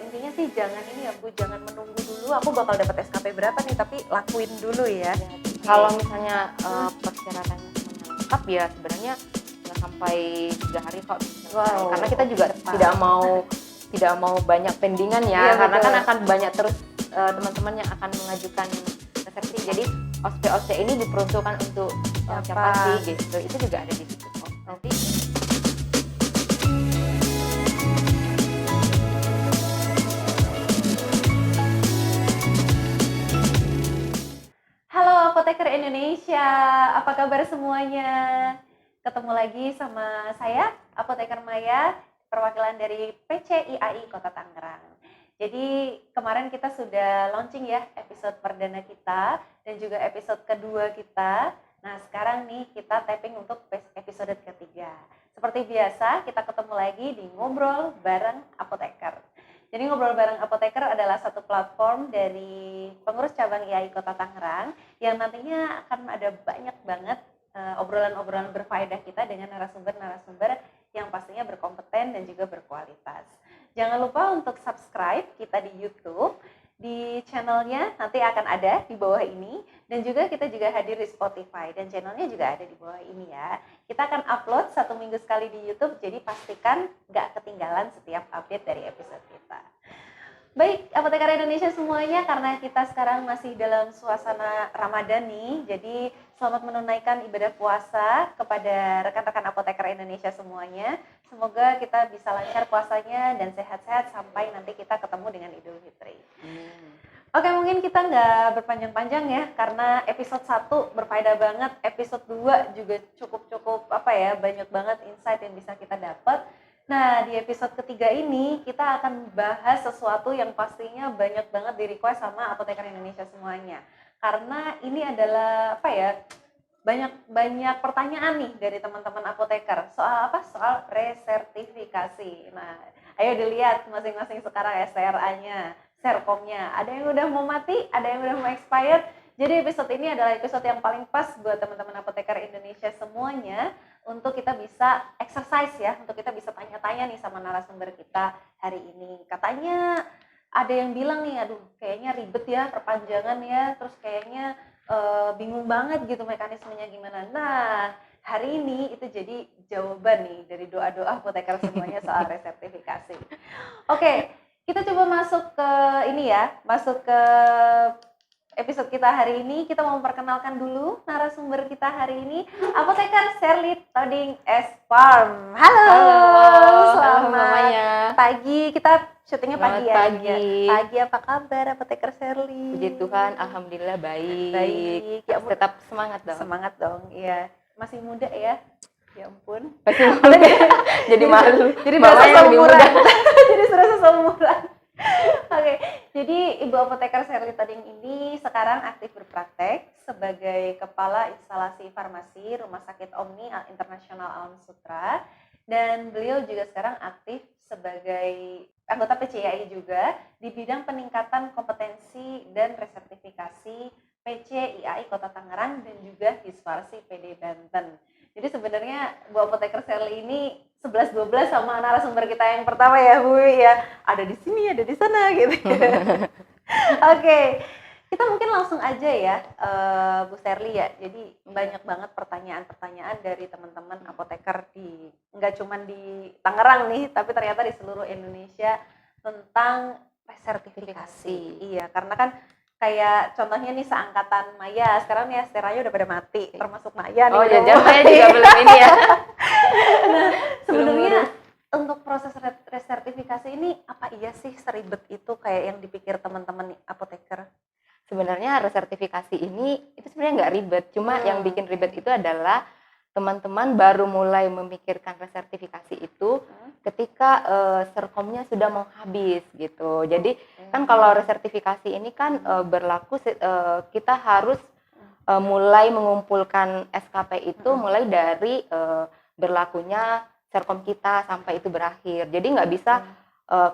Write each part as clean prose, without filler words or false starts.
intinya sih jangan ini ya Bu, jangan menunggu dulu aku bakal dapat SKP berapa nih, tapi lakuin dulu ya. Kalau misalnya persyaratannya semuanya lengkap ya sebenarnya nggak sampai 3 hari kok bisa selesai. Wow, Karena kita juga cepat. tidak mau banyak pendingan ya, Iya, karena betul. kan akan banyak terus teman-teman yang akan mengajukan resepsi. Jadi OSP ini diperuntukkan untuk siapa sih gitu. Itu juga ada di situ kok. Nanti Halo Apoteker Indonesia, apa kabar semuanya? Ketemu lagi sama saya, Apoteker Maya, perwakilan dari PCIAI Kota Tangerang. Jadi kemarin kita sudah launching ya episode perdana kita dan juga episode kedua kita. Nah sekarang nih kita tapping untuk episode ketiga. Seperti biasa kita ketemu lagi di Ngobrol Bareng Apoteker. Jadi Ngobrol Bareng Apoteker adalah satu platform dari pengurus cabang IAI Kota Tangerang yang nantinya akan ada banyak banget obrolan-obrolan berfaedah kita dengan narasumber-narasumber yang pastinya berkompeten dan juga berkualitas. Jangan lupa untuk subscribe kita di YouTube, di channelnya nanti akan ada di bawah ini, dan juga kita juga hadir di Spotify dan channelnya juga ada di bawah ini ya. Kita akan upload 1 minggu sekali di YouTube, jadi pastikan nggak ketinggalan setiap update dari episode kita. Baik, Apoteker Indonesia semuanya, karena kita sekarang masih dalam suasana Ramadan nih, jadi selamat menunaikan ibadah puasa kepada rekan-rekan Apoteker Indonesia semuanya. Semoga kita bisa lancar puasanya dan sehat-sehat sampai nanti kita ketemu dengan Idul Fitri. Oke, mungkin kita nggak berpanjang-panjang ya, karena episode 1 berfaedah banget, episode 2 juga cukup banyak banget insight yang bisa kita dapat. Nah, di episode ketiga ini kita akan bahas sesuatu yang pastinya banyak banget di request sama Apoteker Indonesia semuanya. Karena ini adalah banyak pertanyaan nih dari teman-teman apoteker. Soal apa? Soal resertifikasi. Nah, ayo dilihat masing-masing sekarang STRA-nya, Serkomnya. Ada yang udah mau mati, ada yang udah mau expired. Jadi episode ini adalah episode yang paling pas buat teman-teman Apoteker Indonesia semuanya untuk kita bisa exercise ya, untuk kita bisa tanya-tanya nih sama narasumber kita hari ini. Katanya ada yang bilang nih, aduh kayaknya ribet ya perpanjangan ya, terus kayaknya bingung banget gitu mekanismenya gimana. Nah, hari ini itu jadi jawaban nih dari doa-doa apoteker semuanya soal resertifikasi. Oke, kita coba masuk ke episode kita hari ini. Kita mau memperkenalkan dulu narasumber kita hari ini, Apoteker Sherly Toding S. Farm. Halo, selamat pagi. Kita syutingnya pagi ya. Pagi, apa kabar Apoteker Sherly? Puji Tuhan, alhamdulillah baik. Baik. Ya, tetap semangat dong. Semangat dong, iya. Masih muda ya. Ya ampun. Jadi malu. Jadi berasa seumuran. Jadi serasa seumuran. Oke, jadi Ibu Apoteker Sherly Toding ini sekarang aktif berpraktek sebagai Kepala Instalasi Farmasi Rumah Sakit Omni Internasional Alam Sutra, dan beliau juga sekarang aktif sebagai anggota PCIAI juga di bidang peningkatan kompetensi dan resertifikasi PCIAI Kota Tangerang dan juga Hisfarsi PD Banten. Jadi sebenarnya Bu Apoteker Sherly ini 11-12 sama narasumber kita yang pertama ya Bu ya, ada di sini, ada di sana gitu. Oke, kita mungkin langsung aja ya Bu Sherly ya. Jadi banyak banget pertanyaan-pertanyaan dari teman-teman apoteker nggak cuma di Tangerang nih, tapi ternyata di seluruh Indonesia tentang resertifikasi. Iya, karena kan kayak contohnya nih seangkatan Maya, sekarang nih STRA-nya udah pada mati, termasuk Maya nih. Oh ya, Maya juga belum ini ya. Nah, sebenarnya untuk proses resertifikasi ini apa iya sih seribet itu kayak yang dipikir teman-teman apoteker? Sebenarnya resertifikasi ini itu sebenarnya nggak ribet, cuma yang bikin ribet itu adalah teman-teman baru mulai memikirkan resertifikasi itu ketika serkomnya sudah mau habis gitu. Jadi kan kalau resertifikasi ini kan berlaku kita harus mulai mengumpulkan SKP itu mulai dari berlakunya serkom kita sampai itu berakhir. Jadi nggak bisa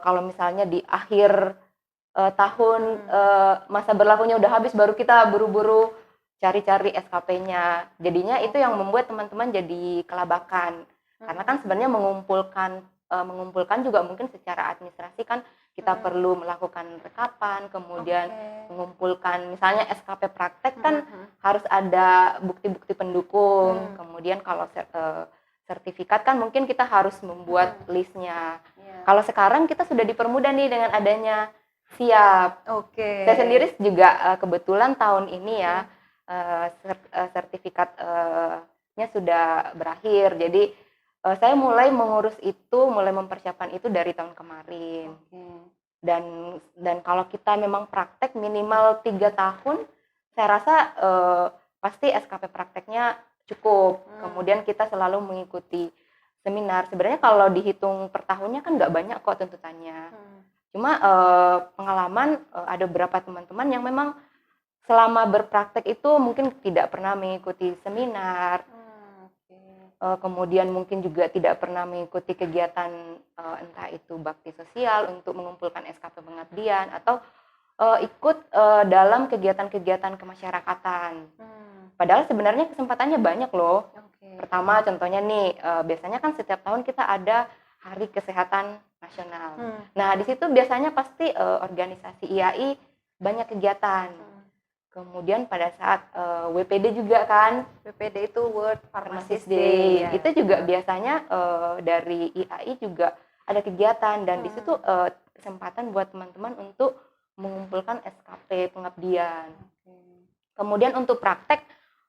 kalau misalnya di akhir tahun masa berlakunya udah habis baru kita buru-buru cari-cari SKP-nya. Jadinya itu yang membuat teman-teman jadi kelabakan. Karena kan sebenarnya mengumpulkan juga mungkin secara administrasi kan kita kita perlu melakukan rekapan, kemudian mengumpulkan misalnya SKP praktek kan harus ada bukti-bukti pendukung. Kemudian kalau sertifikat kan mungkin kita harus membuat listnya. Kalau sekarang kita sudah dipermudah nih dengan adanya Siap. Saya sendiri juga kebetulan tahun ini ya sertifikatnya sudah berakhir. Jadi saya mulai mengurus itu, mulai mempersiapkan itu dari tahun kemarin. Dan kalau kita memang praktek minimal 3 tahun, saya rasa pasti SKP prakteknya cukup. Kemudian kita selalu mengikuti seminar. Sebenarnya kalau dihitung per tahunnya kan nggak banyak kok tuntutannya. Cuma pengalaman ada beberapa teman-teman yang memang selama berpraktek itu mungkin tidak pernah mengikuti seminar, kemudian mungkin juga tidak pernah mengikuti kegiatan entah itu bakti sosial untuk mengumpulkan SKP pengabdian atau ikut dalam kegiatan-kegiatan kemasyarakatan. Padahal sebenarnya kesempatannya banyak loh. Pertama contohnya nih, biasanya kan setiap tahun kita ada Hari Kesehatan Nasional. Nah di situ biasanya pasti organisasi IAI banyak kegiatan. Kemudian pada saat WPD juga kan, WPD itu World Pharmacist Day, ya. Itu juga biasanya dari IAI juga ada kegiatan dan di situ kesempatan buat teman-teman untuk mengumpulkan SKP pengabdian. Kemudian untuk praktek,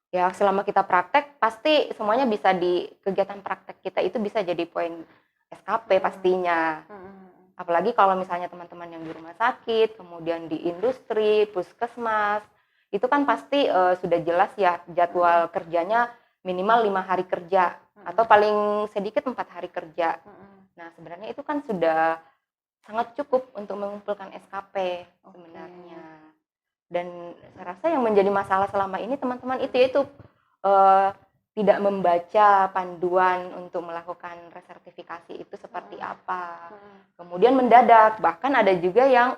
ya selama kita praktek pasti semuanya bisa di kegiatan praktek kita itu bisa jadi poin SKP pastinya. Apalagi kalau misalnya teman-teman yang di rumah sakit, kemudian di industri, puskesmas, itu kan pasti sudah jelas ya jadwal kerjanya minimal 5 hari kerja atau paling sedikit 4 hari kerja. Nah sebenarnya itu kan sudah sangat cukup untuk mengumpulkan SKP sebenarnya. Dan saya rasa yang menjadi masalah selama ini teman-teman itu tidak membaca panduan untuk melakukan resertifikasi itu seperti apa. Kemudian mendadak, bahkan ada juga yang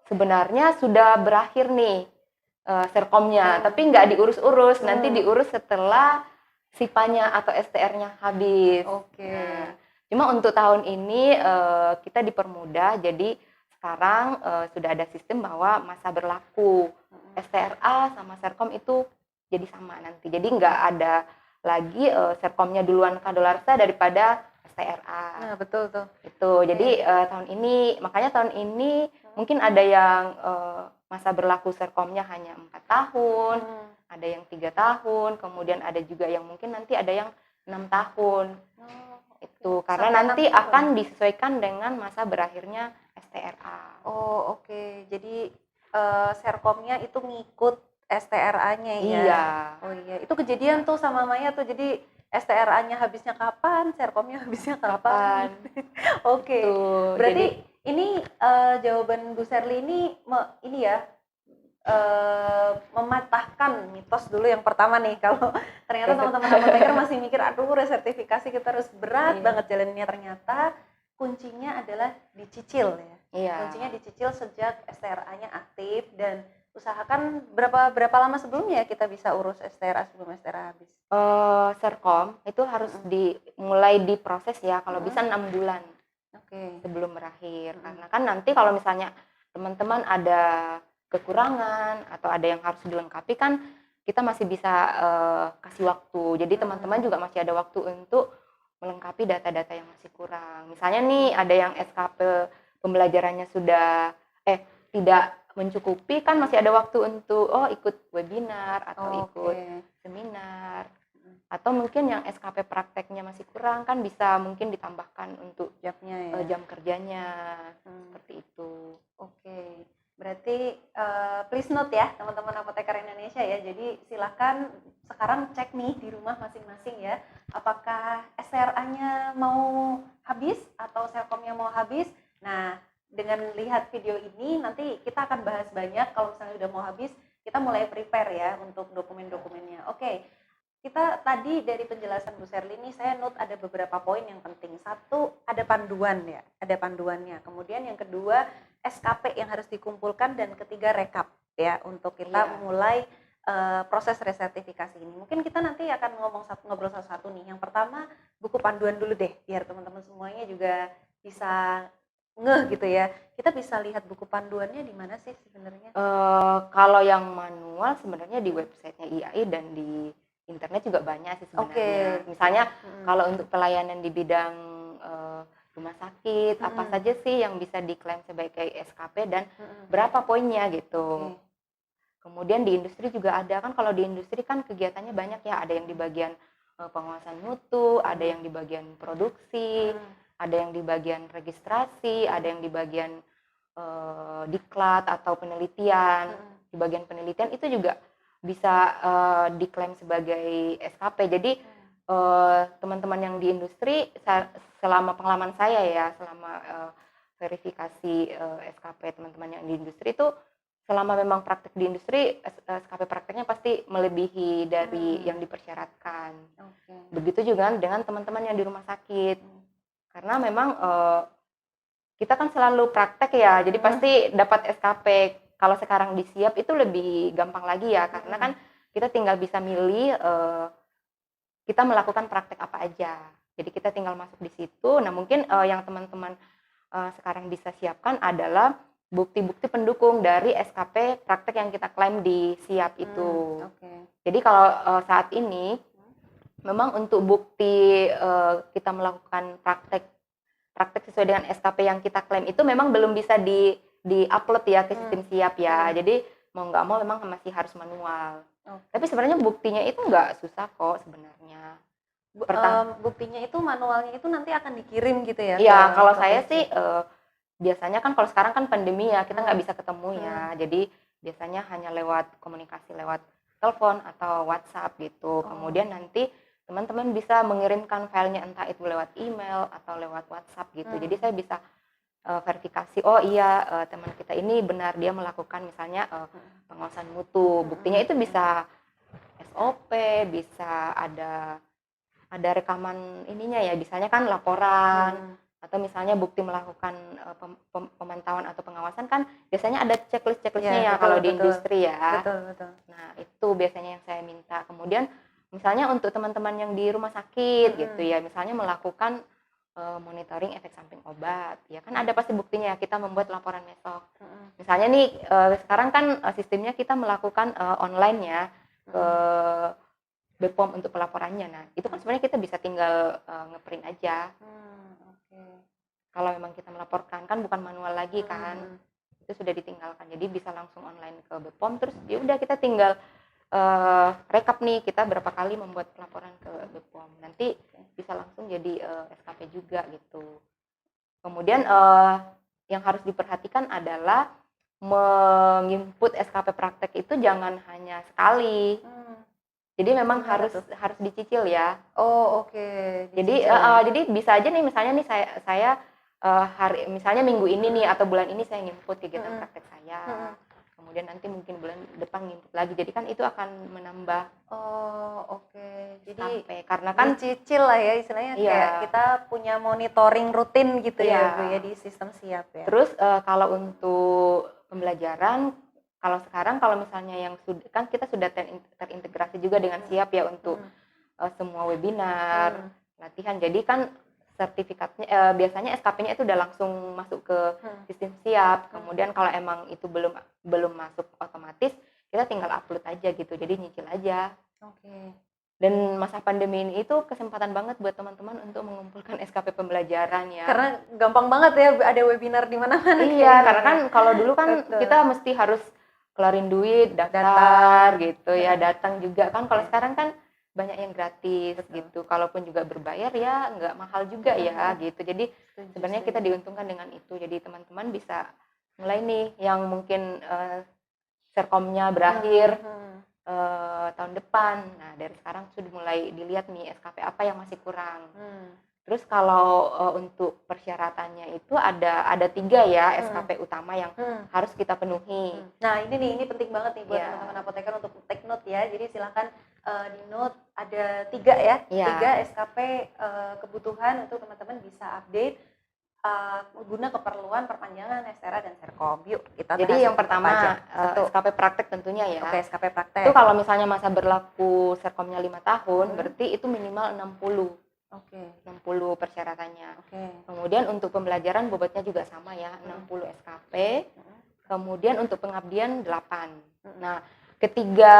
sebenarnya sudah berakhir nih serkomnya, tapi nggak diurus-urus, nanti diurus setelah sipanya atau STR-nya habis. Nah, cuma untuk tahun ini kita dipermudah, jadi sekarang sudah ada sistem bahwa masa berlaku STRA sama serkom itu jadi sama nanti. Jadi nggak ada lagi serkomnya duluan kadaluarsa daripada STRA. Nah betul tuh. Itu. Jadi tahun ini, makanya tahun ini mungkin ada yang masa berlaku serkomnya hanya 4 tahun, ada yang 3 tahun, kemudian ada juga yang mungkin nanti ada yang 6 tahun. Itu karena sampai nanti akan disesuaikan dengan masa berakhirnya STRA. Jadi serkomnya itu ngikut STRA-nya ya. Iya. Iya, itu kejadian tuh sama Maya tuh. Jadi STRA-nya habisnya kapan, serkomnya habisnya kapan. Berarti jadi, ini jawaban Bu Sherly ini ya mematahkan mitos dulu yang pertama nih. Kalau ternyata teman-teman apoteker masih mikir aduh resertifikasi kita harus berat banget jalannya, ternyata kuncinya adalah dicicil ya. Kuncinya dicicil sejak STRA-nya aktif dan usahakan berapa lama sebelumnya kita bisa urus STRA sebelum STRA habis? Serkom itu harus dimulai diproses ya kalau bisa 6 bulan sebelum berakhir. Karena kan nanti kalau misalnya teman-teman ada kekurangan atau ada yang harus dilengkapi kan kita masih bisa kasih waktu. Jadi teman-teman juga masih ada waktu untuk melengkapi data-data yang masih kurang. Misalnya nih ada yang SKP pembelajarannya sudah tidak mencukupi, kan masih ada waktu untuk ikut webinar atau ikut seminar. Atau mungkin yang SKP prakteknya masih kurang kan bisa mungkin ditambahkan untuk jamnya ya. Jam kerjanya seperti itu. Berarti please note ya teman-teman apoteker Indonesia ya. Jadi silakan sekarang cek nih di rumah masing-masing ya. Apakah STRA-nya mau habis atau serkomnya mau habis. Nah, dengan lihat video ini nanti kita akan bahas banyak. Kalau misalnya udah mau habis, kita mulai prepare ya untuk dokumen-dokumennya. Kita tadi dari penjelasan Bu Sherly ini saya note ada beberapa poin yang penting. Satu, ada panduan ya, ada panduannya. Kemudian yang kedua, SKP yang harus dikumpulkan, dan ketiga rekap ya untuk kita mulai proses resertifikasi ini. Mungkin kita nanti akan ngobrol satu-satu nih. Yang pertama, buku panduan dulu deh biar teman-teman semuanya juga bisa ngeh gitu ya. Kita bisa lihat buku panduannya di mana sih sebenarnya? Kalau yang manual sebenarnya di websitenya IAI dan di internet juga banyak sih sebenarnya. Oke. Misalnya Mm-mm. kalau untuk pelayanan di bidang rumah sakit, apa Mm-mm. saja sih yang bisa diklaim sebagai SKP dan Mm-mm. berapa poinnya gitu. Oke. Kemudian di industri juga ada kan, kalau di industri kan kegiatannya banyak ya, ada yang di bagian pengawasan mutu, ada yang di bagian produksi, ada yang di bagian registrasi, ada yang di bagian diklat atau penelitian. Di bagian penelitian itu juga bisa diklaim sebagai SKP. Jadi teman-teman yang di industri, selama pengalaman saya ya, selama verifikasi SKP teman-teman yang di industri itu, selama memang praktek di industri, SKP prakteknya pasti melebihi dari yang dipersyaratkan. Oke. Begitu juga dengan teman-teman yang di rumah sakit. Karena memang kita kan selalu praktek ya, jadi pasti dapat SKP. Kalau sekarang di Siap itu lebih gampang lagi ya, karena kan kita tinggal bisa milih kita melakukan praktek apa aja. Jadi kita tinggal masuk di situ. Nah mungkin yang teman-teman sekarang bisa siapkan adalah bukti-bukti pendukung dari SKP praktek yang kita klaim di Siap itu. Jadi kalau saat ini memang untuk bukti kita melakukan praktek sesuai dengan SKP yang kita klaim itu memang belum bisa di-upload ya ke sistem Siap ya. Jadi mau nggak mau memang masih harus manual. Tapi sebenarnya buktinya itu nggak susah kok sebenarnya. Buktinya itu, manualnya itu nanti akan dikirim gitu ya? Iya, kalau ke saya PC? sih biasanya kan kalau sekarang kan pandemi ya, kita nggak bisa ketemu ya. Jadi biasanya hanya lewat komunikasi lewat telepon atau WhatsApp gitu. Kemudian nanti teman-teman bisa mengirimkan filenya entah itu lewat email atau lewat WhatsApp gitu. Jadi saya bisa verifikasi, oh iya teman kita ini benar dia melakukan misalnya pengawasan mutu. Buktinya itu bisa SOP, bisa ada rekaman ininya ya, misalnya kan laporan atau misalnya bukti melakukan pemantauan atau pengawasan kan biasanya ada checklistnya ya, kalau di industri ya. Betul. Nah itu biasanya yang saya minta. Kemudian misalnya untuk teman-teman yang di rumah sakit gitu ya, misalnya melakukan monitoring efek samping obat, ya kan ada pasti buktinya ya, kita membuat laporan besok. Misalnya nih sekarang kan sistemnya kita melakukan online ya ke BPOM untuk pelaporannya. Nah itu kan sebenarnya kita bisa tinggal ngeprint aja. Kalau memang kita melaporkan kan bukan manual lagi kan, itu sudah ditinggalkan. Jadi bisa langsung online ke BPOM, terus ya udah kita tinggal rekap nih kita berapa kali membuat laporan ke BPOM. Nanti bisa langsung jadi SKP juga gitu. Kemudian yang harus diperhatikan adalah menginput SKP praktek itu jangan hanya sekali. Jadi memang harus dicicil ya. Jadi bisa aja nih, misalnya nih saya hari misalnya minggu ini nih atau bulan ini saya nginput kegiatan praktek saya. Kemudian nanti mungkin bulan depan nginput lagi. Jadi kan itu akan menambah Jadi sampai, karena kan dicicil lah ya istilahnya, kayak kita punya monitoring rutin gitu ya Bu ya di sistem Siap ya. Terus kalau untuk pembelajaran, kalau sekarang kalau misalnya yang kan kita sudah terintegrasi juga dengan Siap ya untuk semua webinar, latihan. Jadi kan sertifikatnya biasanya SKP-nya itu udah langsung masuk ke sistem Siap. Kemudian kalau emang itu belum masuk otomatis, kita tinggal upload aja gitu. Jadi nyicil aja. Dan masa pandemi ini itu kesempatan banget buat teman-teman untuk mengumpulkan SKP pembelajaran ya. Karena gampang banget ya ada webinar di mana-mana. Iya, karena kan kalau dulu kan kita mesti harus keluarin duit, daftar gitu ya, datang juga kan. Kalau sekarang kan banyak yang gratis gitu. Kalaupun juga berbayar ya nggak mahal juga ya gitu. Jadi sebenarnya kita diuntungkan dengan itu. Jadi teman-teman bisa mulai nih yang mungkin serkomnya berakhir tahun depan. Nah dari sekarang sudah mulai dilihat nih SKP apa yang masih kurang. Terus kalau untuk persyaratannya itu ada 3 ya SKP utama yang harus kita penuhi. Nah ini penting banget nih buat teman-teman apoteker untuk take note ya. Jadi silakan di note ada 3 ya, 3 SKP kebutuhan untuk teman-teman bisa update guna keperluan perpanjangan STRA dan Serkom. Yuk kita bahas. Jadi yang pertama SKP praktek tentunya ya. SKP praktek. Itu kalau misalnya masa berlaku Serkomnya 5 tahun, berarti itu minimal 60. Oke. 60 persyaratannya. Oke. Kemudian untuk pembelajaran bobotnya juga sama ya, 60 SKP. Kemudian untuk pengabdian 8. Nah, ketiga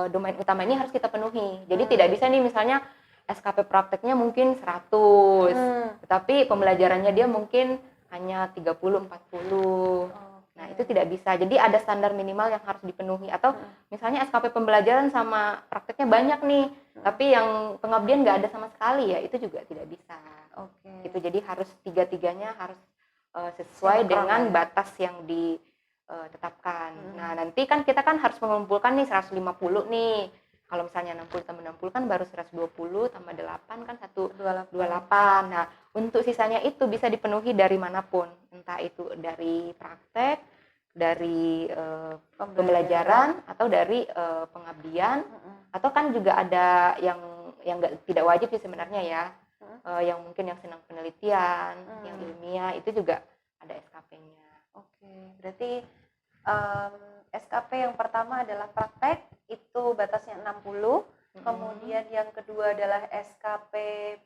domain utama ini harus kita penuhi. Jadi tidak bisa nih misalnya SKP prakteknya mungkin 100, tetapi pembelajarannya dia mungkin hanya 30, 40. Nah, itu tidak bisa. Jadi ada standar minimal yang harus dipenuhi. Atau misalnya SKP pembelajaran sama prakteknya banyak nih, tapi yang pengabdian nggak ada sama sekali, ya itu juga tidak bisa. Gitu. Jadi harus tiga-tiganya harus sesuai dengan batas yang ditetapkan. Nah, nanti kan kita kan harus mengumpulkan nih 150 nih. Kalau misalnya 60 tambah 60 kan baru 120, tambah 8 kan 128. Nah, untuk sisanya itu bisa dipenuhi dari manapun. Entah itu dari praktek, dari pembelajaran, atau dari pengabdian, atau kan juga ada yang tidak wajib sih sebenarnya ya. Yang mungkin yang senang penelitian, yang ilmiah, itu juga ada SKP-nya. Oke, berarti SKP yang pertama adalah praktek, itu batasnya 60. Kemudian yang kedua adalah SKP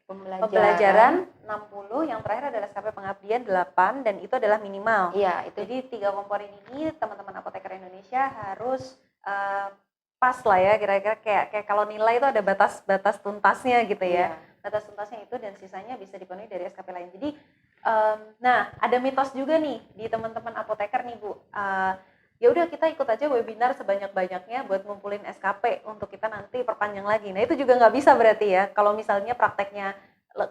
pembelajaran 60, yang terakhir adalah SKP pengabdian 8, dan itu adalah minimal. Iya, itu. Jadi 3 komponen ini teman-teman apoteker Indonesia harus pas lah ya, kira-kira kayak kalau nilai itu ada batas tuntasnya gitu ya. Batas tuntasnya itu, dan sisanya bisa dipenuhi dari SKP lain. Jadi nah, ada mitos juga nih di teman-teman apoteker nih Bu. Ya udah, kita ikut aja webinar sebanyak-banyaknya buat ngumpulin SKP untuk kita nanti perpanjang lagi. Nah, itu juga nggak bisa berarti ya. Kalau misalnya prakteknya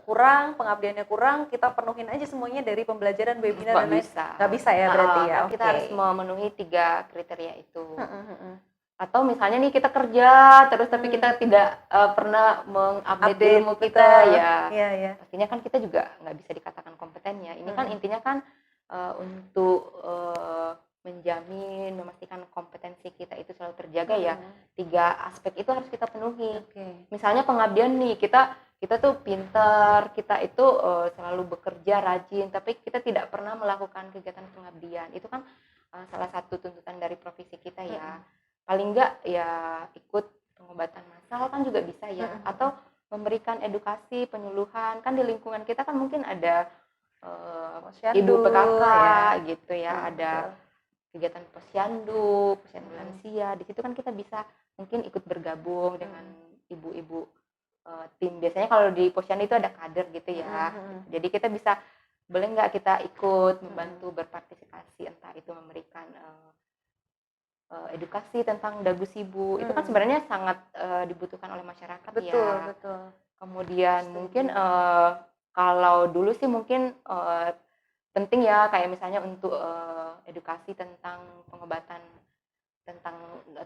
kurang, pengabdiannya kurang, kita penuhin aja semuanya dari pembelajaran, webinar, dan lain. Nggak bisa ya berarti ya. Kita harus memenuhi 3 kriteria itu. Atau misalnya nih kita kerja terus tapi kita tidak pernah mengupdate ilmu kita, ya. Pastinya kan kita juga nggak bisa dikatakan kompeten ya. Ini kan intinya kan untuk menjamin, memastikan kompetensi kita itu selalu terjaga ya. 3 aspek itu harus kita penuhi. Misalnya pengabdian nih, kita tuh pinter, kita itu selalu bekerja rajin, tapi kita tidak pernah melakukan kegiatan pengabdian. Itu kan salah satu tuntutan dari profesi kita ya. Paling enggak ya ikut pengobatan massal kan juga bisa ya, atau memberikan edukasi, penyuluhan. Kan di lingkungan kita kan mungkin ada ibu PKK ya, gitu ya, ada kegiatan posyandu lansia. Di situ kan kita bisa mungkin ikut bergabung dengan ibu-ibu tim. Biasanya kalau di posyandu itu ada kader gitu ya. Jadi kita bisa, boleh nggak kita ikut membantu berpartisipasi, entah itu memberikan edukasi tentang dagu sibu. Itu kan sebenarnya sangat dibutuhkan oleh masyarakat. Betul. Kemudian mungkin kalau dulu sih mungkin penting ya, kayak misalnya untuk edukasi tentang pengobatan, tentang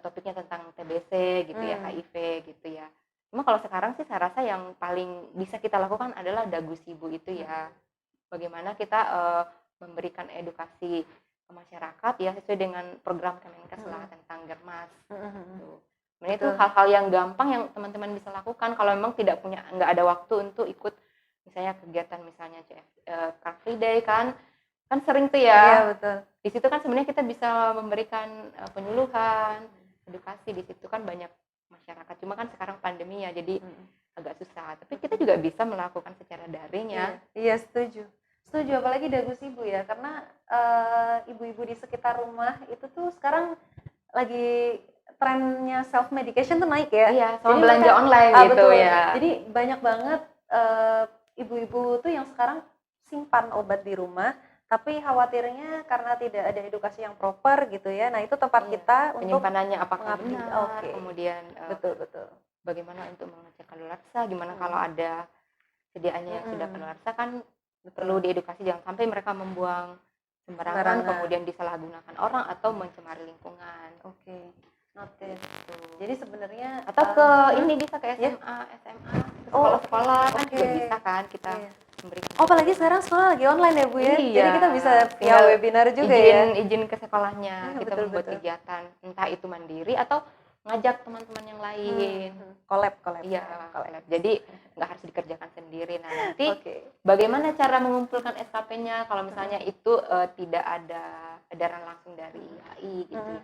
topiknya tentang TBC gitu ya, HIV gitu ya. Cuma kalau sekarang sih saya rasa yang paling bisa kita lakukan adalah dagu sibu itu ya. Bagaimana kita memberikan edukasi ke masyarakat ya, sesuai dengan program Kemenkes lah tentang Germas. Sebenarnya itu hal-hal yang gampang yang teman-teman bisa lakukan kalau memang nggak ada waktu untuk ikut misalnya kegiatan misalnya Car Free Day kan sering tuh ya. Iya, betul. Di situ kan sebenarnya kita bisa memberikan penyuluhan, edukasi. Di situ kan banyak masyarakat. Cuma kan sekarang pandemi ya, jadi agak susah. Tapi kita juga bisa melakukan secara daring ya. Iya, setuju. Apalagi dagu sibu ya, karena ibu-ibu di sekitar rumah itu tuh sekarang lagi trennya self medication tuh naik ya. Iya, sama jadi belanja online gitu betul. Ya. Jadi banyak banget ibu-ibu tuh yang sekarang simpan obat di rumah, tapi khawatirnya karena tidak ada edukasi yang proper gitu ya. Nah, itu tempat kita untuk penyimpanannya apakah benar, kemudian betul. Bagaimana untuk mengecek kadaluarsa, gimana kalau ada sediaannya yang sudah kadaluarsa kan perlu diedukasi, jangan sampai mereka membuang sembarangan. Kemudian disalahgunakan orang atau mencemari lingkungan. Noted. Jadi sebenarnya atau ke ini bisa ke SMA, sekolah-sekolah kan juga bisa kan kita memberikan. Apalagi sekarang sekolah lagi online ya Bu ya. Iya. Jadi kita bisa via webinar juga izin ke sekolahnya, kita membuat kegiatan entah itu mandiri atau ngajak teman-teman yang lain. Collab. Iya, collab. Jadi nggak harus dikerjakan sendiri. Nah, nanti bagaimana cara mengumpulkan SKP-nya kalau misalnya itu tidak ada edaran langsung dari HI gitu ya.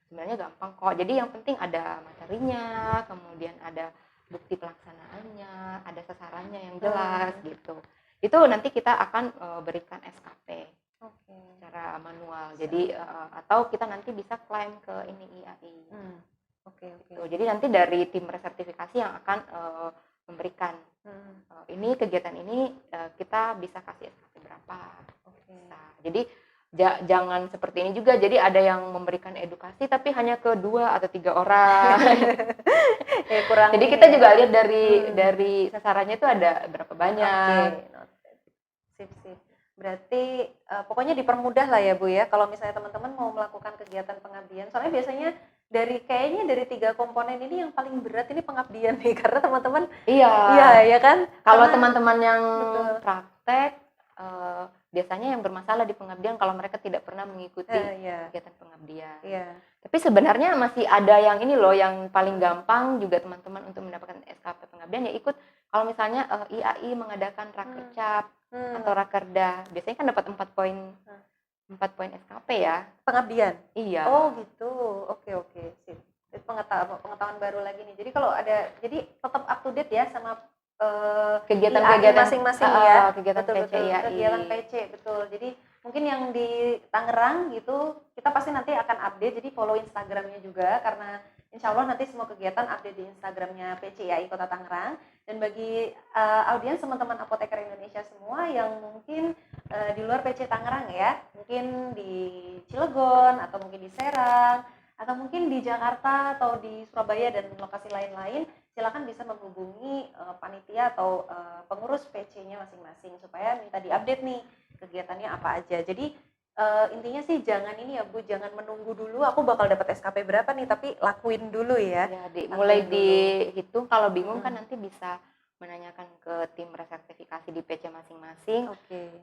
Sebenarnya gampang kok. Jadi yang penting ada materinya, kemudian ada bukti pelaksanaannya, ada sasarannya yang jelas gitu. Itu nanti kita akan berikan SKP secara manual. Jadi atau kita nanti bisa klaim ke ini IAI. Gitu. Jadi nanti dari tim resertifikasi yang akan memberikan ini kegiatan ini kita bisa kasih SKP berapa. Nah, jadi jangan seperti ini juga. Jadi ada yang memberikan edukasi tapi hanya ke 2 atau 3 orang. Ya, kurang. Jadi kita juga lihat dari sasarannya itu ada berapa banyak. Sip. Berarti pokoknya dipermudah lah ya Bu ya, kalau misalnya teman-teman mau melakukan kegiatan pengabdian. Soalnya biasanya kayaknya dari 3 komponen ini yang paling berat ini pengabdian nih, karena teman-teman iya ya kan. Kalau teman-teman yang betul. praktek biasanya yang bermasalah di pengabdian kalau mereka tidak pernah mengikuti kegiatan pengabdian. Tapi sebenarnya masih ada yang ini loh, yang paling gampang juga teman-teman untuk mendapatkan SKP pengabdian ya ikut. Kalau misalnya IAI mengadakan rakercap atau rakerda, biasanya kan dapat 4 poin SKP ya. Pengabdian? Iya. Oh gitu, oke. Sip. Pengetahuan baru lagi nih. Jadi kalau ada, jadi tetap up to date ya sama kegiatan masing-masing ya. Kegiatan betul, PC IAI. Kegiatan PC, betul. Jadi mungkin yang di Tangerang gitu, kita pasti nanti akan update, jadi follow Instagramnya juga, karena insya Allah nanti semua kegiatan update di Instagramnya PC IAI Kota Tangerang. Dan bagi audiens teman-teman apoteker Indonesia semua yang mungkin di luar PC Tangerang ya, mungkin di Cilegon atau mungkin di Serang atau mungkin di Jakarta atau di Surabaya dan lokasi lain-lain, silakan bisa menghubungi panitia atau pengurus PC-nya masing-masing supaya minta diupdate nih kegiatannya apa aja. Jadi intinya sih jangan ini ya Bu, jangan menunggu dulu aku bakal dapat SKP berapa nih, tapi lakuin dulu ya. Mulai dihitung, kalau bingung kan nanti bisa menanyakan ke tim resertifikasi di PC masing-masing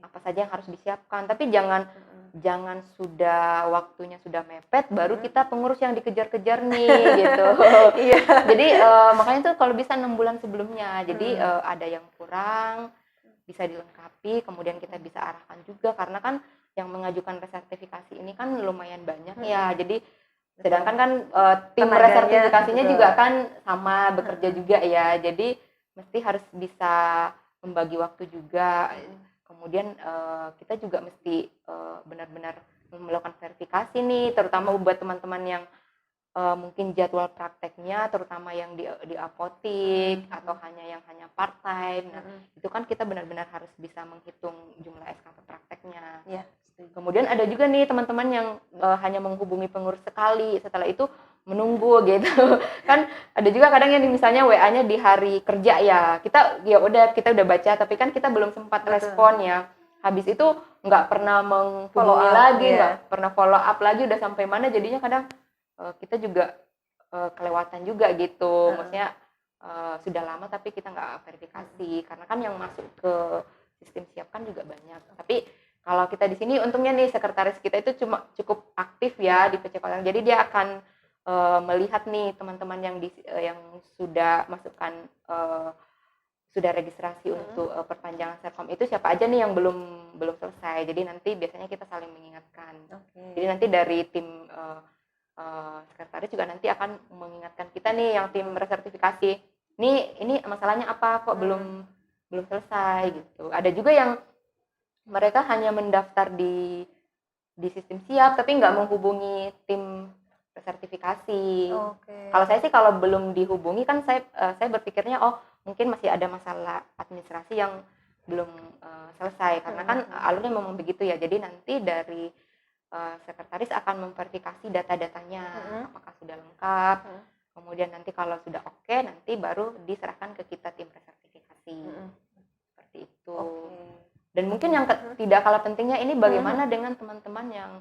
apa saja yang harus disiapkan. Tapi jangan sudah waktunya sudah mepet baru kita pengurus yang dikejar-kejar nih gitu. Jadi makanya tuh kalau bisa 6 bulan sebelumnya. Jadi ada yang kurang bisa dilengkapi, kemudian kita bisa arahkan juga, karena kan yang mengajukan resertifikasi ini kan lumayan banyak ya. Jadi sedangkan kan tim resertifikasinya juga kan sama bekerja juga ya. Jadi mesti harus bisa membagi waktu juga. Kemudian kita juga mesti benar-benar melakukan verifikasi nih, terutama buat teman-teman yang mungkin jadwal prakteknya, terutama yang di apotik atau hanya part time. Nah, itu kan kita benar-benar harus bisa menghitung jumlah SKP prakteknya. Kemudian ada juga nih teman-teman yang hanya menghubungi pengurus sekali, setelah itu menunggu gitu. Kan ada juga kadang yang misalnya WA-nya di hari kerja ya. Kita udah baca, tapi kan kita belum sempat respon ya. Habis itu nggak pernah menghubungi lagi, nggak pernah follow up lagi, udah sampai mana, jadinya kadang kita juga kelewatan juga gitu. Maksudnya sudah lama tapi kita nggak verifikasi, karena kan yang masuk ke sistem siap kan juga banyak. Tapi kalau kita di sini untungnya nih sekretaris kita itu cukup aktif ya di PC Kota. Jadi dia akan melihat nih teman-teman yang sudah masukkan sudah registrasi untuk perpanjangan Serkom itu siapa aja nih yang belum selesai. Jadi nanti biasanya kita saling mengingatkan. Jadi nanti dari tim sekretaris juga nanti akan mengingatkan kita nih yang tim resertifikasi. Ini masalahnya apa kok belum selesai gitu. Ada juga yang mereka hanya mendaftar di sistem siap tapi nggak menghubungi tim sertifikasi. Kalau saya sih kalau belum dihubungi kan saya berpikirnya mungkin masih ada masalah administrasi yang belum selesai, karena kan alurnya memang begitu ya. Jadi nanti dari sekretaris akan memverifikasi data-datanya apakah sudah lengkap. Kemudian nanti kalau sudah oke, nanti baru diserahkan ke kita tim resertifikasi. Seperti itu. Dan mungkin yang tidak kalah pentingnya ini bagaimana dengan teman-teman yang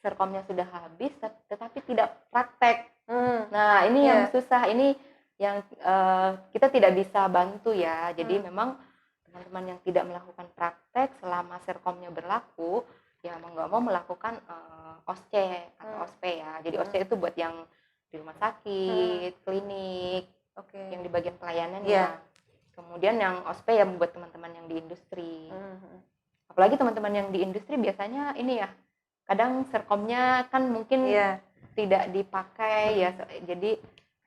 Serkomnya sudah habis tetapi tidak praktek. Nah, ini yang susah, ini yang kita tidak bisa bantu ya. Jadi memang teman-teman yang tidak melakukan praktek selama Serkomnya berlaku, ya mau nggak mau melakukan OSC atau OSP ya. Jadi OSC itu buat yang di rumah sakit, klinik, yang di bagian pelayanan ya. Kemudian yang OSP ya buat teman-teman yang di industri. Apalagi teman-teman yang di industri biasanya ini ya, kadang Serkomnya kan mungkin tidak dipakai ya. Jadi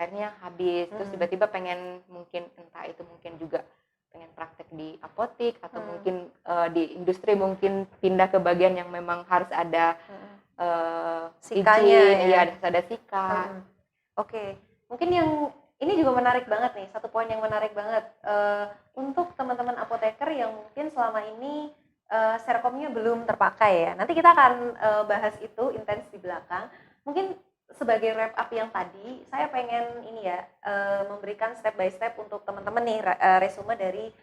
akhirnya habis, terus tiba-tiba pengen mungkin entah itu mungkin juga pengen praktek di apotik atau mungkin di industri mungkin pindah ke bagian yang memang harus ada sikanya izin, ya. harus ada sika. Oke, mungkin yang ini juga menarik banget nih, satu poin yang menarik banget untuk teman-teman apoteker yang mungkin selama ini serkomnya belum terpakai ya. Nanti kita akan bahas itu intens di belakang. Mungkin sebagai wrap up yang tadi, saya pengen ini ya memberikan step by step untuk teman-teman nih resume dari